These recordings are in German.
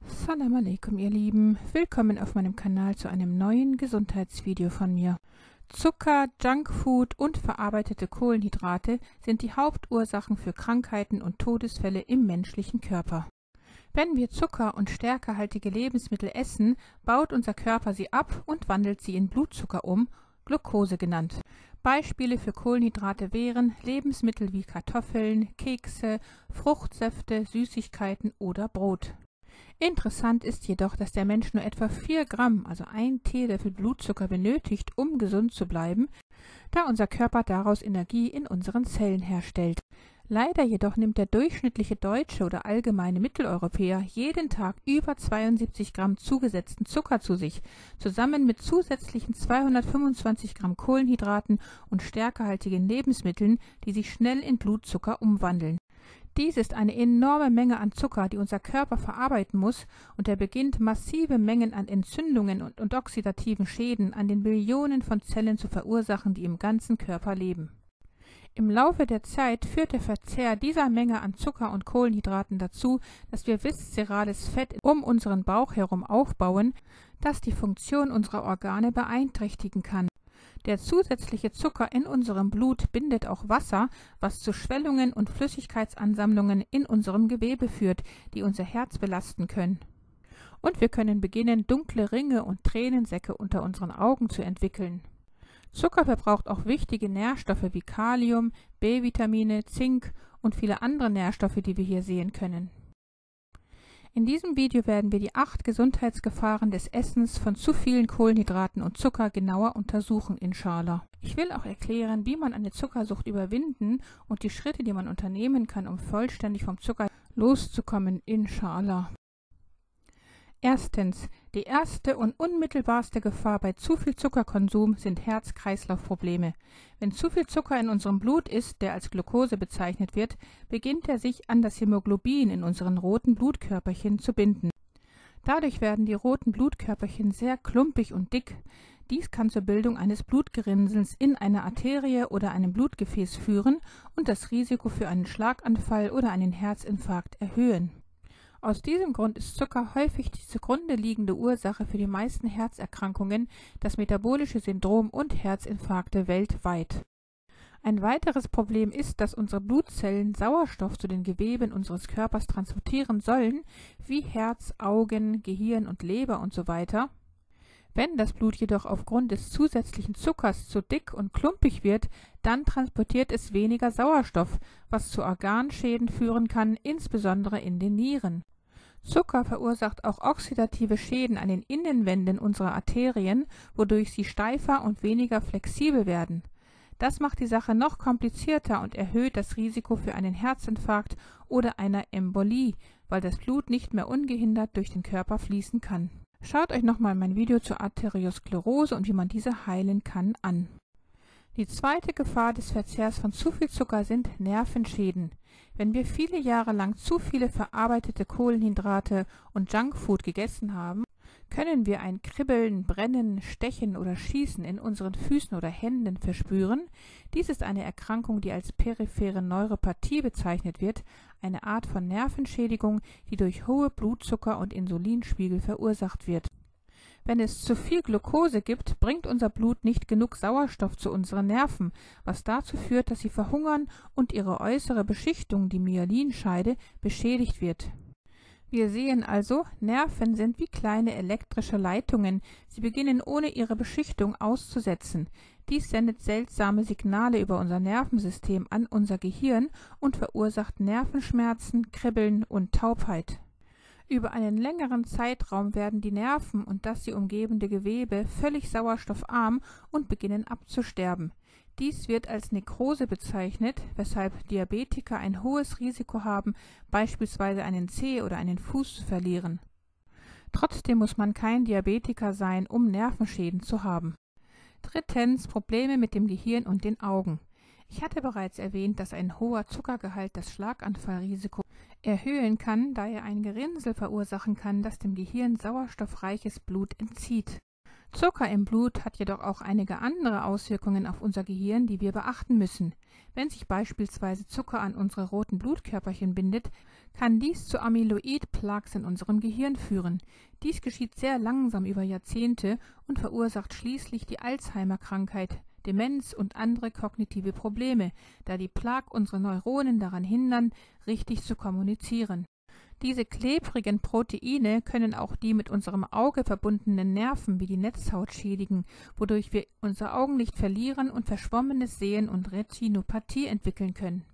Salam alaikum, ihr Lieben. Willkommen auf meinem Kanal zu einem neuen Gesundheitsvideo von mir. Zucker, Junkfood und verarbeitete Kohlenhydrate sind die Hauptursachen für Krankheiten und Todesfälle im menschlichen Körper. Wenn wir Zucker und stärkehaltige Lebensmittel essen, baut unser Körper sie ab und wandelt sie in Blutzucker um, Glucose genannt. Beispiele für Kohlenhydrate wären Lebensmittel wie Kartoffeln, Kekse, Fruchtsäfte, Süßigkeiten oder Brot. Interessant ist jedoch, dass der Mensch nur etwa 4 Gramm, also 1 Teelöffel Blutzucker benötigt, um gesund zu bleiben, da unser Körper daraus Energie in unseren Zellen herstellt. Leider jedoch nimmt der durchschnittliche Deutsche oder allgemeine Mitteleuropäer jeden Tag über 72 Gramm zugesetzten Zucker zu sich, zusammen mit zusätzlichen 225 Gramm Kohlenhydraten und stärkehaltigen Lebensmitteln, die sich schnell in Blutzucker umwandeln. Dies ist eine enorme Menge an Zucker, die unser Körper verarbeiten muss, und er beginnt massive Mengen an Entzündungen und oxidativen Schäden an den Billionen von Zellen zu verursachen, die im ganzen Körper leben. Im Laufe der Zeit führt der Verzehr dieser Menge an Zucker und Kohlenhydraten dazu, dass wir viszerales Fett um unseren Bauch herum aufbauen, das die Funktion unserer Organe beeinträchtigen kann. Der zusätzliche Zucker in unserem Blut bindet auch Wasser, was zu Schwellungen und Flüssigkeitsansammlungen in unserem Gewebe führt, die unser Herz belasten können. Und wir können beginnen, dunkle Ringe und Tränensäcke unter unseren Augen zu entwickeln. Zucker verbraucht auch wichtige Nährstoffe wie Kalium, B-Vitamine, Zink und viele andere Nährstoffe, die wir hier sehen können. In diesem Video werden wir die 8 Gesundheitsgefahren des Essens von zu vielen Kohlenhydraten und Zucker genauer untersuchen, inshallah. Ich will auch erklären, wie man eine Zuckersucht überwinden und die Schritte, die man unternehmen kann, um vollständig vom Zucker loszukommen, inshallah. Erstens, die erste und unmittelbarste Gefahr bei zu viel Zuckerkonsum sind Herz-Kreislauf-Probleme. Wenn zu viel Zucker in unserem Blut ist, der als Glucose bezeichnet wird, beginnt er sich an das Hämoglobin in unseren roten Blutkörperchen zu binden. Dadurch werden die roten Blutkörperchen sehr klumpig und dick. Dies kann zur Bildung eines Blutgerinnsels in einer Arterie oder einem Blutgefäß führen und das Risiko für einen Schlaganfall oder einen Herzinfarkt erhöhen. Aus diesem Grund ist Zucker häufig die zugrunde liegende Ursache für die meisten Herzerkrankungen, das metabolische Syndrom und Herzinfarkte weltweit. Ein weiteres Problem ist, dass unsere Blutzellen Sauerstoff zu den Geweben unseres Körpers transportieren sollen, wie Herz, Augen, Gehirn und Leber usw. Wenn das Blut jedoch aufgrund des zusätzlichen Zuckers zu dick und klumpig wird, dann transportiert es weniger Sauerstoff, was zu Organschäden führen kann, insbesondere in den Nieren. Zucker verursacht auch oxidative Schäden an den Innenwänden unserer Arterien, wodurch sie steifer und weniger flexibel werden. Das macht die Sache noch komplizierter und erhöht das Risiko für einen Herzinfarkt oder eine Embolie, weil das Blut nicht mehr ungehindert durch den Körper fließen kann. Schaut euch nochmal mein Video zur Arteriosklerose und wie man diese heilen kann an. Die zweite Gefahr des Verzehrs von zu viel Zucker sind Nervenschäden. Wenn wir viele Jahre lang zu viele verarbeitete Kohlenhydrate und Junkfood gegessen haben, können wir ein Kribbeln, Brennen, Stechen oder Schießen in unseren Füßen oder Händen verspüren. Dies ist eine Erkrankung, die als periphere Neuropathie bezeichnet wird, eine Art von Nervenschädigung, die durch hohe Blutzucker- und Insulinspiegel verursacht wird. Wenn es zu viel Glucose gibt, bringt unser Blut nicht genug Sauerstoff zu unseren Nerven, was dazu führt, dass sie verhungern und ihre äußere Beschichtung, die Myelinscheide, beschädigt wird. Wir sehen also, Nerven sind wie kleine elektrische Leitungen. Sie beginnen ohne ihre Beschichtung auszusetzen. Dies sendet seltsame Signale über unser Nervensystem an unser Gehirn und verursacht Nervenschmerzen, Kribbeln und Taubheit. Über einen längeren Zeitraum werden die Nerven und das sie umgebende Gewebe völlig sauerstoffarm und beginnen abzusterben. Dies wird als Nekrose bezeichnet, weshalb Diabetiker ein hohes Risiko haben, beispielsweise einen Zeh oder einen Fuß zu verlieren. Trotzdem muss man kein Diabetiker sein, um Nervenschäden zu haben. Drittens, Probleme mit dem Gehirn und den Augen. Ich hatte bereits erwähnt, dass ein hoher Zuckergehalt das Schlaganfallrisiko erhöhen kann, da er ein Gerinnsel verursachen kann, das dem Gehirn sauerstoffreiches Blut entzieht. Zucker im Blut hat jedoch auch einige andere Auswirkungen auf unser Gehirn, die wir beachten müssen. Wenn sich beispielsweise Zucker an unsere roten Blutkörperchen bindet, kann dies zu Amyloid-Plaques in unserem Gehirn führen. Dies geschieht sehr langsam über Jahrzehnte und verursacht schließlich die Alzheimer-Krankheit, Demenz und andere kognitive Probleme, da die Plaques unsere Neuronen daran hindern, richtig zu kommunizieren. Diese klebrigen Proteine können auch die mit unserem Auge verbundenen Nerven wie die Netzhaut schädigen, wodurch wir unser Augenlicht verlieren und verschwommenes Sehen und Retinopathie entwickeln können.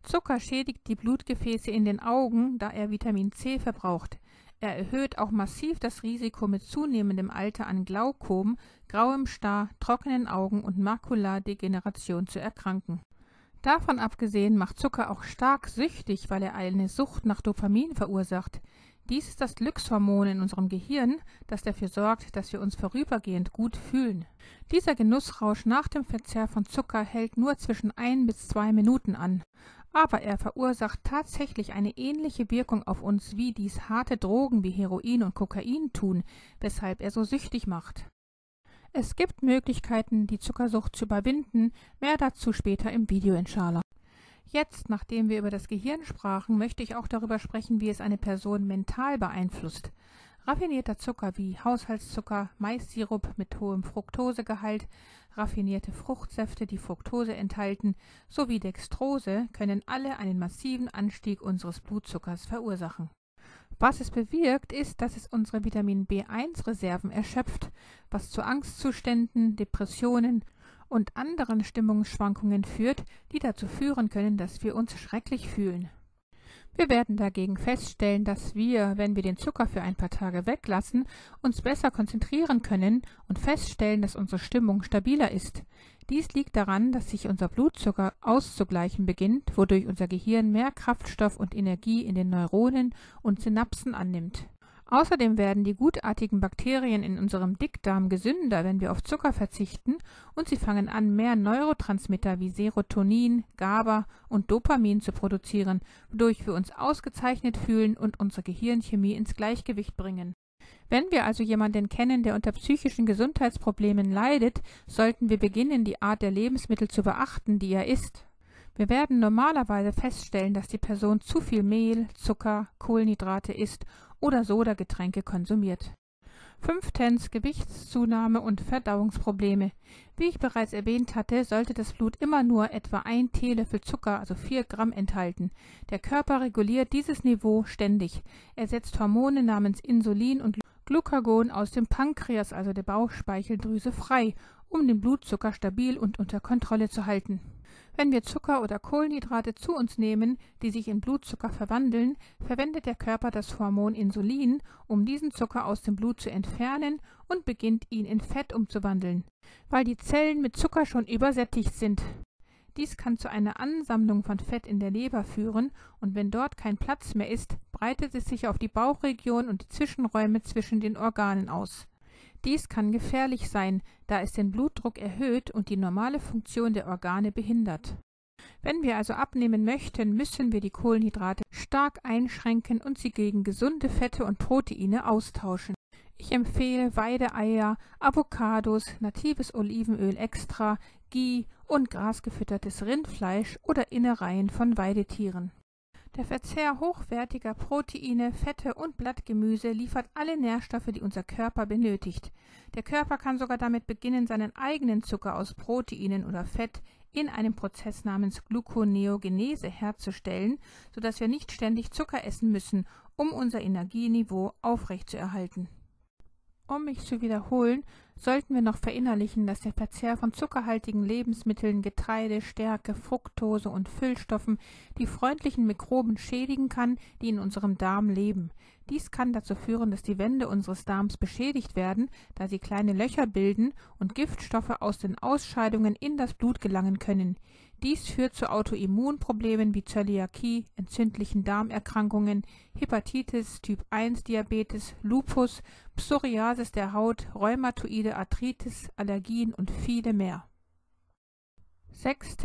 Zucker schädigt die Blutgefäße in den Augen, da er Vitamin C verbraucht. Er erhöht auch massiv das Risiko mit zunehmendem Alter an Glaukom, grauem Star, trockenen Augen und Makuladegeneration zu erkranken. Davon abgesehen macht Zucker auch stark süchtig, weil er eine Sucht nach Dopamin verursacht. Dies ist das Glückshormon in unserem Gehirn, das dafür sorgt, dass wir uns vorübergehend gut fühlen. Dieser Genussrausch nach dem Verzehr von Zucker hält nur zwischen 1 bis 2 Minuten an. Aber er verursacht tatsächlich eine ähnliche Wirkung auf uns, wie dies harte Drogen wie Heroin und Kokain tun, weshalb er so süchtig macht. Es gibt Möglichkeiten, die Zuckersucht zu überwinden, mehr dazu später im Video inshallah. Jetzt, nachdem wir über das Gehirn sprachen, möchte ich auch darüber sprechen, wie es eine Person mental beeinflusst. Raffinierter Zucker wie Haushaltszucker, Maissirup mit hohem Fructosegehalt, raffinierte Fruchtsäfte, die Fructose enthalten, sowie Dextrose können alle einen massiven Anstieg unseres Blutzuckers verursachen. Was es bewirkt, ist, dass es unsere Vitamin B1-Reserven erschöpft, was zu Angstzuständen, Depressionen und anderen Stimmungsschwankungen führt, die dazu führen können, dass wir uns schrecklich fühlen. Wir werden dagegen feststellen, dass wir, wenn wir den Zucker für ein paar Tage weglassen, uns besser konzentrieren können und feststellen, dass unsere Stimmung stabiler ist. Dies liegt daran, dass sich unser Blutzucker auszugleichen beginnt, wodurch unser Gehirn mehr Kraftstoff und Energie in den Neuronen und Synapsen annimmt. Außerdem werden die gutartigen Bakterien in unserem Dickdarm gesünder, wenn wir auf Zucker verzichten, und sie fangen an, mehr Neurotransmitter wie Serotonin, GABA und Dopamin zu produzieren, wodurch wir uns ausgezeichnet fühlen und unsere Gehirnchemie ins Gleichgewicht bringen. Wenn wir also jemanden kennen, der unter psychischen Gesundheitsproblemen leidet, sollten wir beginnen, die Art der Lebensmittel zu beachten, die er isst. Wir werden normalerweise feststellen, dass die Person zu viel Mehl, Zucker, Kohlenhydrate isst oder Sodagetränke konsumiert. 5. Gewichtszunahme und Verdauungsprobleme. Wie ich bereits erwähnt hatte, sollte das Blut immer nur etwa 1 Teelöffel Zucker, also 4 Gramm, enthalten. Der Körper reguliert dieses Niveau ständig. Er setzt Hormone namens Insulin und Glucagon aus dem Pankreas, also der Bauchspeicheldrüse, frei, um den Blutzucker stabil und unter Kontrolle zu halten. Wenn wir Zucker oder Kohlenhydrate zu uns nehmen, die sich in Blutzucker verwandeln, verwendet der Körper das Hormon Insulin, um diesen Zucker aus dem Blut zu entfernen und beginnt ihn in Fett umzuwandeln, weil die Zellen mit Zucker schon übersättigt sind. Dies kann zu einer Ansammlung von Fett in der Leber führen und wenn dort kein Platz mehr ist, breitet es sich auf die Bauchregion und die Zwischenräume zwischen den Organen aus. Dies kann gefährlich sein, da es den Blutdruck erhöht und die normale Funktion der Organe behindert. Wenn wir also abnehmen möchten, müssen wir die Kohlenhydrate stark einschränken und sie gegen gesunde Fette und Proteine austauschen. Ich empfehle Weideeier, Avocados, natives Olivenöl extra, Ghee und grasgefüttertes Rindfleisch oder Innereien von Weidetieren. Der Verzehr hochwertiger Proteine, Fette und Blattgemüse liefert alle Nährstoffe, die unser Körper benötigt. Der Körper kann sogar damit beginnen, seinen eigenen Zucker aus Proteinen oder Fett in einem Prozess namens Gluconeogenese herzustellen, sodass wir nicht ständig Zucker essen müssen, um unser Energieniveau aufrechtzuerhalten. Um mich zu wiederholen, sollten wir noch verinnerlichen, dass der Verzehr von zuckerhaltigen Lebensmitteln, Getreide, Stärke, Fructose und Füllstoffen die freundlichen Mikroben schädigen kann, die in unserem Darm leben. Dies kann dazu führen, dass die Wände unseres Darms beschädigt werden, da sie kleine Löcher bilden und Giftstoffe aus den Ausscheidungen in das Blut gelangen können. Dies führt zu Autoimmunproblemen wie Zöliakie, entzündlichen Darmerkrankungen, Hepatitis, Typ-1-Diabetes, Lupus, Psoriasis der Haut, rheumatoide Arthritis, Allergien und viele mehr. 6.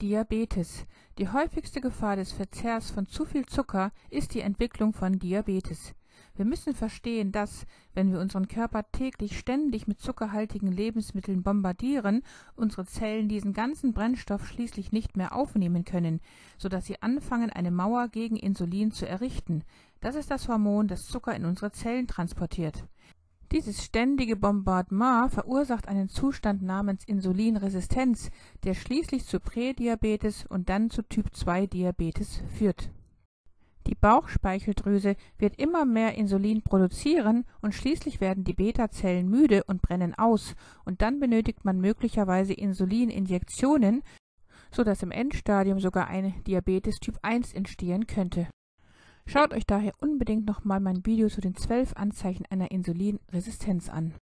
Diabetes. Die häufigste Gefahr des Verzehrs von zu viel Zucker ist die Entwicklung von Diabetes. Wir müssen verstehen, dass, wenn wir unseren Körper täglich ständig mit zuckerhaltigen Lebensmitteln bombardieren, unsere Zellen diesen ganzen Brennstoff schließlich nicht mehr aufnehmen können, sodass sie anfangen, eine Mauer gegen Insulin zu errichten. Das ist das Hormon, das Zucker in unsere Zellen transportiert. Dieses ständige Bombardement verursacht einen Zustand namens Insulinresistenz, der schließlich zu Prädiabetes und dann zu Typ-2-Diabetes führt. Die Bauchspeicheldrüse wird immer mehr Insulin produzieren und schließlich werden die Beta-Zellen müde und brennen aus und dann benötigt man möglicherweise Insulininjektionen, sodass im Endstadium sogar ein Diabetes Typ 1 entstehen könnte. Schaut euch daher unbedingt nochmal mein Video zu den 12 Anzeichen einer Insulinresistenz an.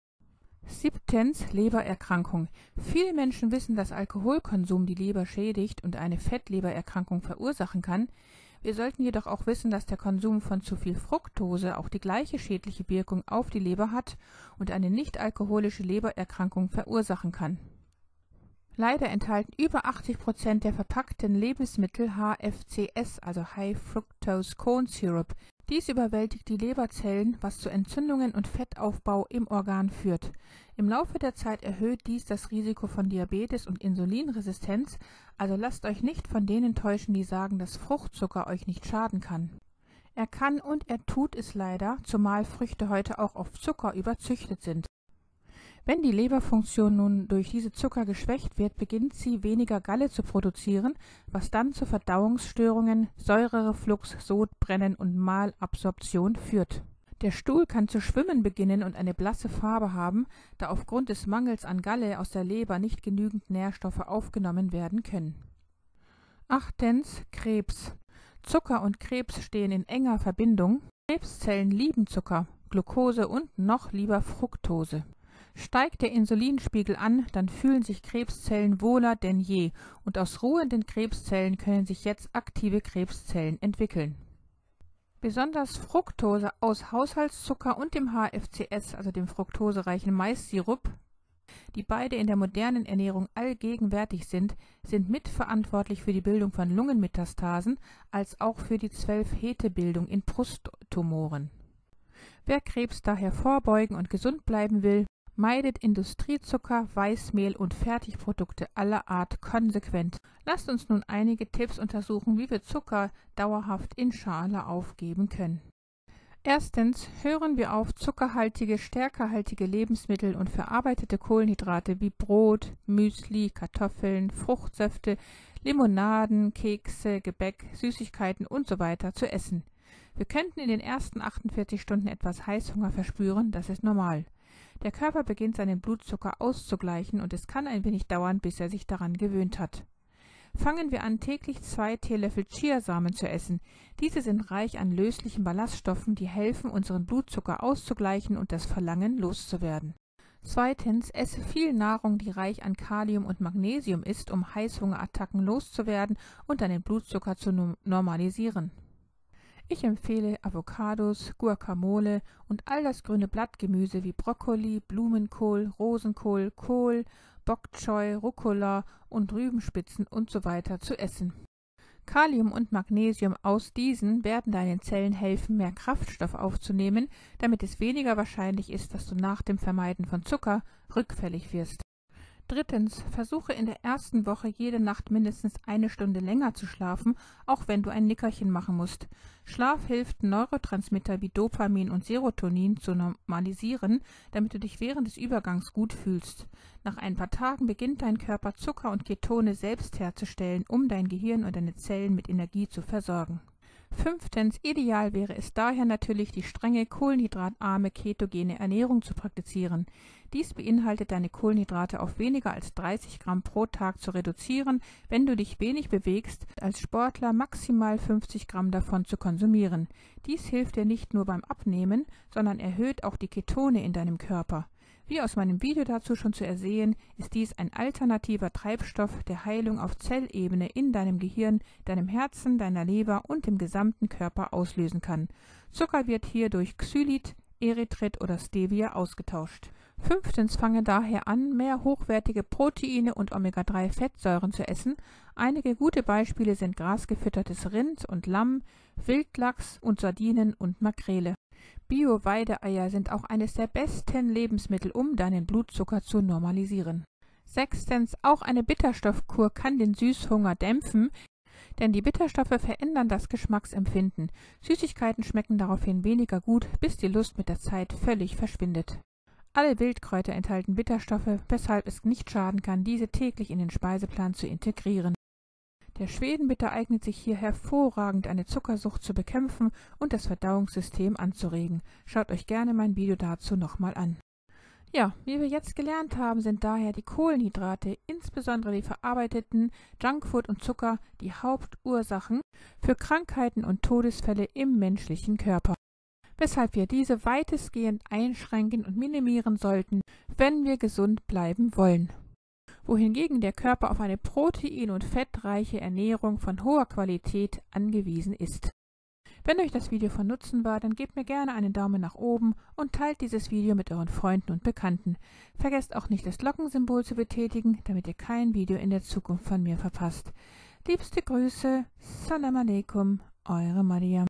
7. Lebererkrankung. Viele Menschen wissen, dass Alkoholkonsum die Leber schädigt und eine Fettlebererkrankung verursachen kann. Wir sollten jedoch auch wissen, dass der Konsum von zu viel Fructose auch die gleiche schädliche Wirkung auf die Leber hat und eine nicht-alkoholische Lebererkrankung verursachen kann. Leider enthalten über 80% der verpackten Lebensmittel HFCS, also High Fructose Corn Syrup. Dies überwältigt die Leberzellen, was zu Entzündungen und Fettaufbau im Organ führt. Im Laufe der Zeit erhöht dies das Risiko von Diabetes und Insulinresistenz, also lasst euch nicht von denen täuschen, die sagen, dass Fruchtzucker euch nicht schaden kann. Er kann und er tut es leider, zumal Früchte heute auch auf Zucker überzüchtet sind. Wenn die Leberfunktion nun durch diese Zucker geschwächt wird, beginnt sie weniger Galle zu produzieren, was dann zu Verdauungsstörungen, Säurereflux, Sodbrennen und Malabsorption führt. Der Stuhl kann zu schwimmen beginnen und eine blasse Farbe haben, da aufgrund des Mangels an Galle aus der Leber nicht genügend Nährstoffe aufgenommen werden können. 8. Krebs. Zucker und Krebs stehen in enger Verbindung. Krebszellen lieben Zucker, Glucose und noch lieber Fructose. Steigt der Insulinspiegel an, dann fühlen sich Krebszellen wohler denn je und aus ruhenden Krebszellen können sich jetzt aktive Krebszellen entwickeln. Besonders Fructose aus Haushaltszucker und dem HFCS, also dem fructosereichen Mais-Sirup, die beide in der modernen Ernährung allgegenwärtig sind, sind mitverantwortlich für die Bildung von Lungenmetastasen als auch für die 12-Hete-Bildung in Brusttumoren. Wer Krebs daher vorbeugen und gesund bleiben will, meidet Industriezucker, Weißmehl und Fertigprodukte aller Art konsequent. Lasst uns nun einige Tipps untersuchen, wie wir Zucker dauerhaft in Schale aufgeben können. 1. Hören wir auf, zuckerhaltige, stärkehaltige Lebensmittel und verarbeitete Kohlenhydrate wie Brot, Müsli, Kartoffeln, Fruchtsäfte, Limonaden, Kekse, Gebäck, Süßigkeiten usw. zu essen. Wir könnten in den ersten 48 Stunden etwas Heißhunger verspüren, das ist normal. Der Körper beginnt seinen Blutzucker auszugleichen und es kann ein wenig dauern, bis er sich daran gewöhnt hat. Fangen wir an, täglich 2 Teelöffel Chiasamen zu essen. Diese sind reich an löslichen Ballaststoffen, die helfen, unseren Blutzucker auszugleichen und das Verlangen loszuwerden. 2. Esse viel Nahrung, die reich an Kalium und Magnesium ist, um Heißhungerattacken loszuwerden und deinen Blutzucker zu normalisieren. Ich empfehle Avocados, Guacamole und all das grüne Blattgemüse wie Brokkoli, Blumenkohl, Rosenkohl, Kohl, Bok Choy, Rucola und Rübenspitzen usw. zu essen. Kalium und Magnesium aus diesen werden deinen Zellen helfen, mehr Kraftstoff aufzunehmen, damit es weniger wahrscheinlich ist, dass du nach dem Vermeiden von Zucker rückfällig wirst. 3. Versuche in der ersten Woche jede Nacht mindestens 1 Stunde länger zu schlafen, auch wenn du ein Nickerchen machen musst. Schlaf hilft, Neurotransmitter wie Dopamin und Serotonin zu normalisieren, damit du dich während des Übergangs gut fühlst. Nach ein paar Tagen beginnt dein Körper Zucker und Ketone selbst herzustellen, um dein Gehirn und deine Zellen mit Energie zu versorgen. 5. Ideal wäre es daher natürlich, die strenge, kohlenhydratarme, ketogene Ernährung zu praktizieren. Dies beinhaltet, deine Kohlenhydrate auf weniger als 30 Gramm pro Tag zu reduzieren, wenn du dich wenig bewegst, als Sportler maximal 50 Gramm davon zu konsumieren. Dies hilft dir nicht nur beim Abnehmen, sondern erhöht auch die Ketone in deinem Körper. Wie aus meinem Video dazu schon zu ersehen, ist dies ein alternativer Treibstoff, der Heilung auf Zellebene in deinem Gehirn, deinem Herzen, deiner Leber und dem gesamten Körper auslösen kann. Zucker wird hier durch Xylit, Erythrit oder Stevia ausgetauscht. 5. Fange daher an, mehr hochwertige Proteine und Omega-3-Fettsäuren zu essen. Einige gute Beispiele sind grasgefüttertes Rind und Lamm, Wildlachs und Sardinen und Makrele. Bio-Weideeier sind auch eines der besten Lebensmittel, um deinen Blutzucker zu normalisieren. 6. Auch eine Bitterstoffkur kann den Süßhunger dämpfen, denn die Bitterstoffe verändern das Geschmacksempfinden. Süßigkeiten schmecken daraufhin weniger gut, bis die Lust mit der Zeit völlig verschwindet. Alle Wildkräuter enthalten Bitterstoffe, weshalb es nicht schaden kann, diese täglich in den Speiseplan zu integrieren. Der Schwedenbitter eignet sich hier hervorragend, eine Zuckersucht zu bekämpfen und das Verdauungssystem anzuregen. Schaut euch gerne mein Video dazu nochmal an. Ja, wie wir jetzt gelernt haben, sind daher die Kohlenhydrate, insbesondere die verarbeiteten Junkfood und Zucker, die Hauptursachen für Krankheiten und Todesfälle im menschlichen Körper, weshalb wir diese weitestgehend einschränken und minimieren sollten, wenn wir gesund bleiben wollen. Wohingegen der Körper auf eine protein- und fettreiche Ernährung von hoher Qualität angewiesen ist. Wenn euch das Video von Nutzen war, dann gebt mir gerne einen Daumen nach oben und teilt dieses Video mit euren Freunden und Bekannten. Vergesst auch nicht, das Glockensymbol zu betätigen, damit ihr kein Video in der Zukunft von mir verpasst. Liebste Grüße, Salam Aleikum, eure Mariam.